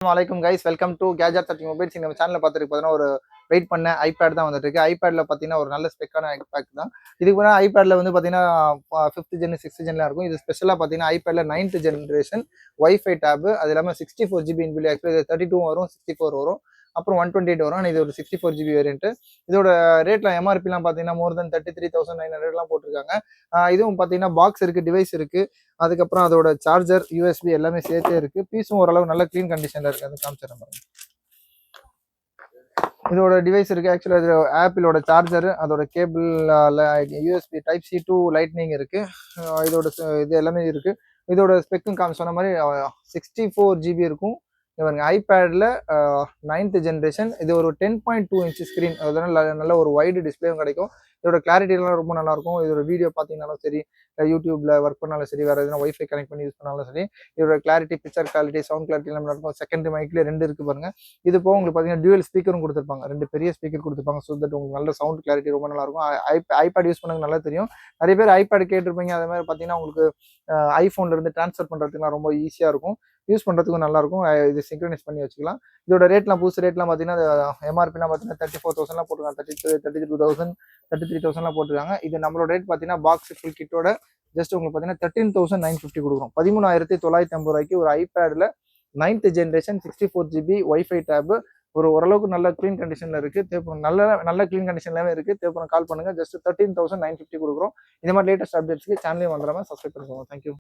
வணக்கம் guys, welcome to gadget 30 mobiles. நம்ம சேனலில் பார்த்துட்டு பார்த்தீங்கன்னா ஒரு வெயிட் பண்ண ஐபேட் தான் வந்துட்டு இருக்கு. ஐபேடில் பார்த்தீங்கன்னா ஒரு நல்ல ஸ்பெக்கான ஐபேட் தான். இதுக்கு முன்னாடி ஐபேடில் வந்து பார்த்தீங்கன்னா 5th ஜென் 6th ஜென்லாம் இருக்கும். இது ஸ்பெஷலாக பார்த்தீங்கன்னா ஐபேடில் 9th ஜென்ரேஷன் வைஃபை டேப். அது இல்லாமல் 64GB இன்பில்ட், ஆக்சுவலி 32 வரும், 64 வரும், அப்புறம் 128 வரும். ஆனால் இது ஒரு 64GB வேரியன்ட். இதோட ரேட்ல எம்ஆர்பிலாம் பார்த்தீங்கன்னா மோர் தென் 33,900 போட்டிருக்காங்க. இதுவும் பார்த்தீங்கன்னா பாக்ஸ் இருக்கு, டிவைஸ் இருக்கு, அதுக்கப்புறம் அதோட சார்ஜர், யூஎஸ்பி எல்லாமே சேர்த்தே இருக்கு. பீஸும் ஓரளவு நல்ல க்ளீன் கண்டிஷன்ல இருக்கு. அது காமிச்சிடறேன் பாருங்க. இதோட டிவைஸ் இருக்கு. ஆக்சுவலாக இது ஆப்பிளோட சார்ஜர், அதோட cable, USB type C to lightning இருக்கு. இதோட இது எல்லாமே இருக்கு. இதோட ஸ்பெக்கும் சொன்ன மாதிரி 64GB இருக்கும். இவங்க ஐபேடில் 9th ஜென்ரேஷன். இது ஒரு 10.2 இன்ச் ஸ்க்ரீன், அதனால நல்ல ஒரு வைடு டிஸ்பிளேவும் கிடைக்கும். இதோட கிளாரிட்டிலாம் ரொம்ப நல்லா இருக்கும். இதோட வீடியோ பார்த்தீங்கன்னாலும் சரி, யூடியூப்ல ஒர்க் பண்ணாலும் சரி, வேற எதுனா வைஃபை கனெக்ட் பண்ணி யூஸ் பண்ணாலும் சரி, இதோட clarity, picture quality, sound quality எல்லாம் இருக்கும். செகண்டரி மைக்ல 2 இருக்கு பாருங்க. இது போக உங்களுக்கு பார்த்தீங்கன்னா டியூவல் ஸ்பீக்கரும் கொடுத்துருப்பாங்க. 2 பெரிய ஸ்பீக்கர் கொடுத்துருப்பாங்க. ஸோ தட் உங்களுக்கு நல்ல சவுண்ட் கிளாரிட்டி ரொம்ப நல்லா இருக்கும். ஐபேட் யூஸ் பண்ணது நல்லா தெரியும். நிறைய பேர் ஐபேட் கேட்டிருப்பீங்க. அதே மாதிரி பார்த்தீங்கன்னா உங்களுக்கு ஐஃபோன்ல இருந்து ட்ரான்ஸ்ஃபர் பண்ணுறதுக்குலாம் ரொம்ப ஈஸியாக இருக்கும். யூஸ் பண்ணுறதுக்கும் நல்லா இருக்கும். இது சிங்க்ரனைஸ் பண்ணி வச்சுக்கலாம். இதோட ரேட்லாம் புதுசு ரேட்லாம் பார்த்தீங்கன்னா எம்ஆர்பிலாம் பார்த்தீங்கன்னா 34,000 போட்டுருக்காங்க. 32,000 33,000 போட்டுருக்காங்க. இது நம்மளோட ரேட் பார்த்தீங்கன்னா பாக்ஸ் ஃபுல் கிட்டோட ஜஸ்ட் உங்களுக்கு பார்த்தீங்கன்னா 13,950 கொடுக்குறோம். 13,950 ஒரு ஐபேடில் 9th generation 64GB wifi tape. ஓரளவுக்கு நல்ல க்ளீன் கண்டிஷன்ல இருக்கு. தேவைப்படும் நல்ல க்ளீன் கண்டிஷன்லாவே இருக்கு. தேவைப்படும் கால் பண்ணுங்க. ஜஸ்ட் 13,950 கொடுக்குறோம். இந்த மாதிரி லேட்டஸ்ட் அப்டேட்ஸ்க்கு சேனலையும் வந்துடாம சப்ஸ்கிரைப் பண்ணிக்கோங்க. தேங்க்யூ.